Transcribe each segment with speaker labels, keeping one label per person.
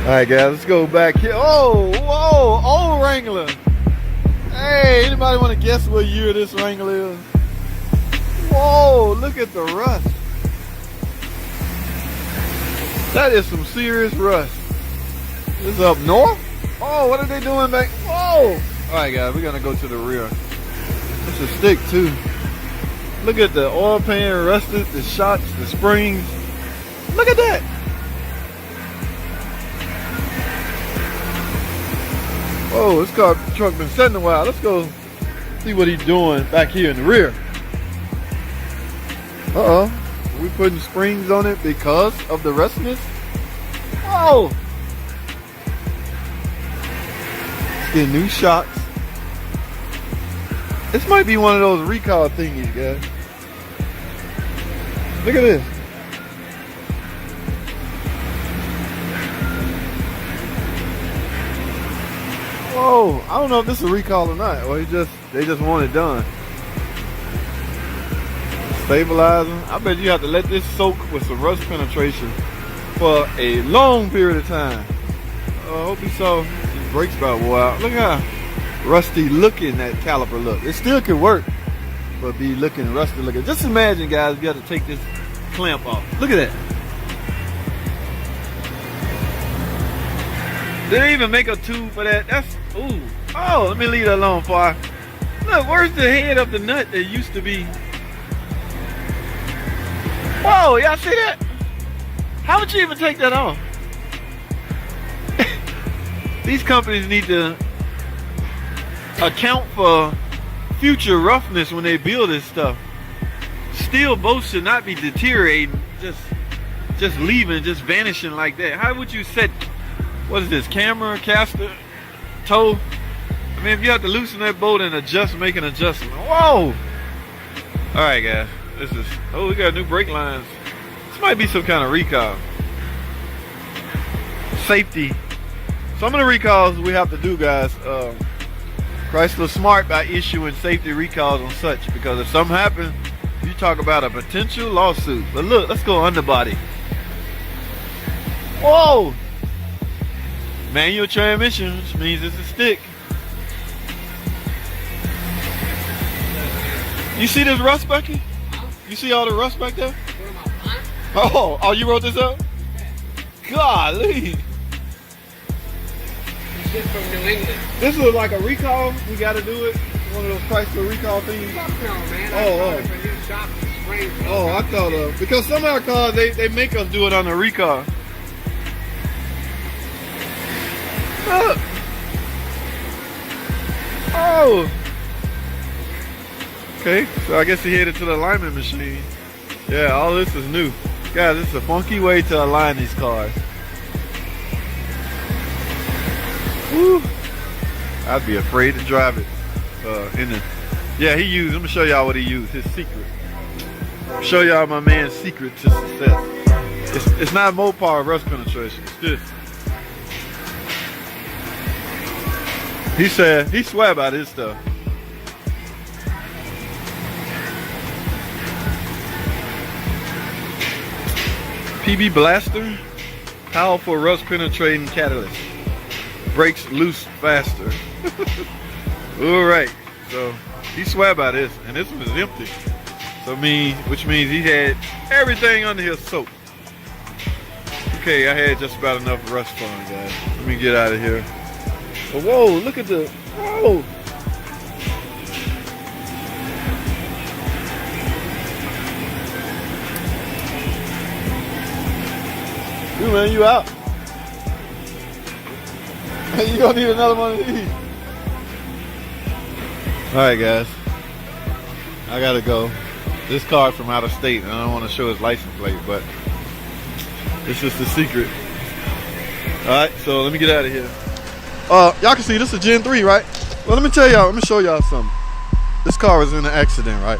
Speaker 1: Alright guys, let's go back here. Oh, whoa, old Wrangler. Hey, anybody want to guess what year this Wrangler is? Whoa, look at the rust. That is some serious rust. This is up north? Oh, what are they doing back? Whoa! Alright guys, we're gonna go to the rear. It's a stick too. Look at the oil pan rusted, the shocks, the springs. Look at that. Oh, this truck been sitting a while. Let's go see what he's doing back here in the rear. Uh-oh. Are we putting springs on it because of the rustiness? Whoa! Let's get new shocks. This might be one of those recall thingies, guys. Look at this. Whoa, I don't know if this is a recall or not. Or they just want it done. Stabilizing. I bet you have to let this soak with some rust penetration for a long period of time. I hope you saw these brakes about wore out. Look how rusty looking that caliper look. It still could work, but be looking rusty looking. Just imagine, guys, if you have to take this clamp off. Look at that. Did they even make a tube for that? That's, ooh. Oh, let me leave that alone for I. Look, where's the head of the nut that used to be? Whoa, y'all see that? How would you even take that off? These companies need to account for future roughness when they build this stuff. Steel boats should not be deteriorating, just leaving, just vanishing like that. How would you set, what is this, camera, caster, toe? I mean, if you have to loosen that bolt and adjust, make an adjustment. Whoa! Alright guys, this is, oh, we got new brake lines. This might be some kind of recall. Safety. Some of the recalls we have to do, guys, Chrysler's smart by issuing safety recalls on such, because if something happens, you talk about a potential lawsuit. But look, let's go underbody. Whoa! Manual transmission, which means it's a stick. You see this rust back here? You see all the rust back there? Oh, you wrote this up? Golly!
Speaker 2: From New England.
Speaker 1: This was like a recall. We got to do it. One of those Chrysler recall things.
Speaker 2: Fuck no, man.
Speaker 1: Oh, I thought because some of our cars they make us do it on the recall. Look. Oh. Okay, so I guess he headed to the alignment machine. Yeah, all this is new, guys. This is a funky way to align these cars. Woo. I'd be afraid to drive it. Yeah, he used, let me show y'all what he used, his secret. Show y'all my man's secret to success. It's not Mopar Rust Penetration, it's this. He said, he swear by this stuff. PB Blaster, powerful rust penetrating catalyst. Brakes loose faster. Alright, so he swear by this, and this one is empty. So which means he had everything under his soap. Okay, I had just about enough rust fun, guys. Let me get out of here. But whoa, look at the, whoa. Dude, man, you out. You gonna need another one of these. Alright guys, I gotta go. This car's from out of state and I don't want to show his license plate, but it's just the secret. Alright, so let me get out of here. Y'all can see this is Gen 3, right? Well, let me tell y'all, let me show y'all something. This car was in an accident, right?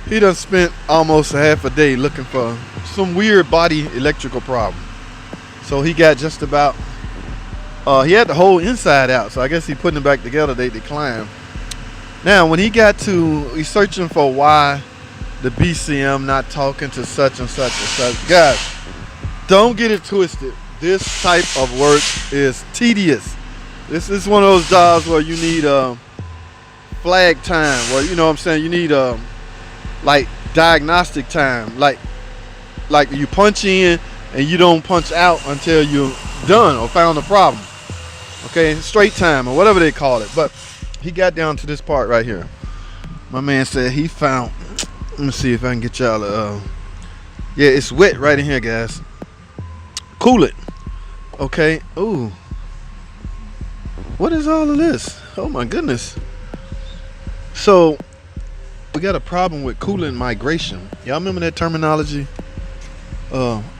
Speaker 1: He done spent almost a half a day looking for some weird body electrical problem. So he got just about, he had the whole inside out, so I guess he putting it back together, they declined. Now, when he got to, he's searching for why the BCM not talking to such and such and such. Guys, don't get it twisted. this type of work is tedious. This is one of those jobs where you need flag time, where you know what I'm saying, you need like diagnostic time, like you punch in and you don't punch out until you're done or found the problem. Okay, straight time or whatever they call it. But he got down to this part right here. My man said he found, let me see if I can get y'all yeah, it's wet right in here, guys. Coolant. Okay. Ooh. What is all of this? Oh my goodness. So we got a problem with coolant migration. Y'all remember that terminology?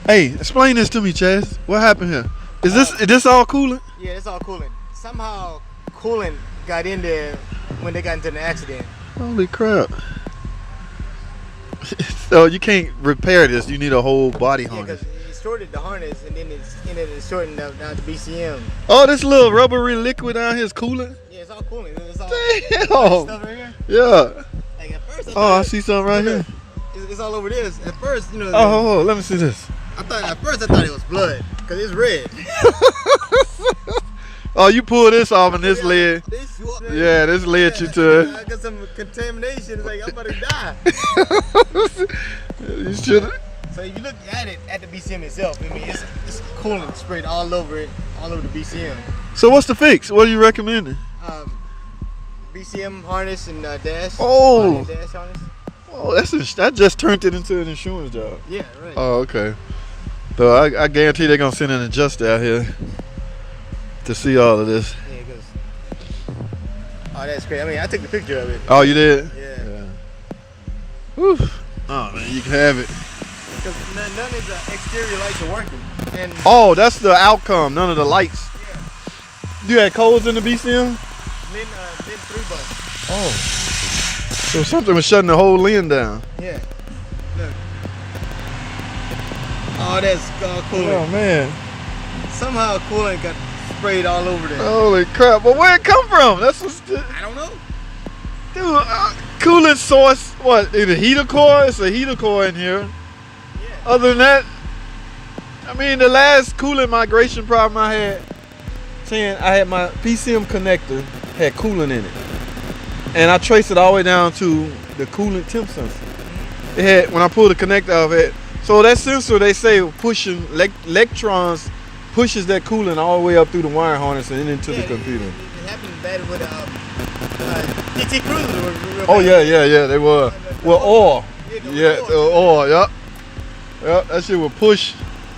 Speaker 1: Hey, explain this to me, Chaz. What happened here? Is this all coolant?
Speaker 3: Yeah, it's all coolant. Somehow coolant got in there when they got into the accident.
Speaker 1: Holy crap. So you can't repair this. You need a whole body
Speaker 3: Yeah,
Speaker 1: harness.
Speaker 3: because it shorted the harness and then it's ended up shorting down to BCM.
Speaker 1: Oh, this little rubbery liquid down here is coolant?
Speaker 3: Yeah, it's all coolant. It's all
Speaker 1: Damn.
Speaker 3: stuff right here.
Speaker 1: Yeah.
Speaker 3: Like at first,
Speaker 1: Oh, I see something right here.
Speaker 3: It's all over this. At first, you know.
Speaker 1: Oh, let me see this.
Speaker 3: I thought it was blood because it's red.
Speaker 1: Oh, you pull this off and this led. Yeah, this led you to.
Speaker 3: I got some contamination. It's like I'm about to die.
Speaker 1: You should.
Speaker 3: So if you look at it at the BCM itself, I mean it's coolant sprayed all over it, all over the BCM.
Speaker 1: So what's the fix? What are you recommending?
Speaker 3: BCM harness and dash.
Speaker 1: Oh.
Speaker 3: Dash harness.
Speaker 1: Oh, that just turned it into an insurance job.
Speaker 3: Yeah, right.
Speaker 1: Oh, okay. So I guarantee they're gonna send an adjuster out here to see all of this.
Speaker 3: Yeah, because oh, that's great. I mean, I took the picture of it.
Speaker 1: Oh, you did?
Speaker 3: Yeah.
Speaker 1: Whew. Oh man, you can have it.
Speaker 3: Because none of the exterior lights are working. And
Speaker 1: Oh, that's the outcome. None of the lights.
Speaker 3: yeah,
Speaker 1: You had codes in the BCM?
Speaker 3: Lin 3 bus.
Speaker 1: Oh. So something was shutting the whole lens down.
Speaker 3: Yeah. Look. Oh, that's coolant.
Speaker 1: Oh man.
Speaker 3: Somehow coolant got sprayed all over there.
Speaker 1: Holy crap. But where it come from? That's what's
Speaker 3: I don't know.
Speaker 1: dude, coolant source, what? In a heater core? It's a heater core in here.
Speaker 3: Yeah.
Speaker 1: Other than that, I mean, the last coolant migration problem I had, I had my PCM connector had coolant in it, and I traced it all the way down to the coolant temp sensor. It had, when I pulled the connector off it, so that sensor, they say, pushing electrons pushes that coolant all the way up through the wire harness and into the computer.
Speaker 3: It happened bad with TT Cruisers. Were real
Speaker 1: Oh
Speaker 3: bad.
Speaker 1: yeah, they were. Well, oil.
Speaker 3: Yeah,
Speaker 1: Yeah, oil. Yep. Yep. That shit would push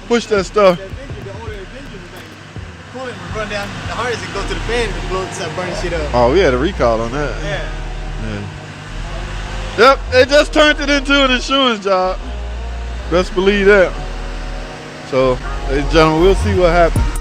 Speaker 1: that stuff.
Speaker 3: The older adventure was like, coolant would run down the harness and go to the fan and blow it, start burning shit up.
Speaker 1: Oh, we had a recall on that.
Speaker 3: Yeah.
Speaker 1: Yep, they just turned it into an insurance job. Best believe that. So, ladies and gentlemen, we'll see what happens.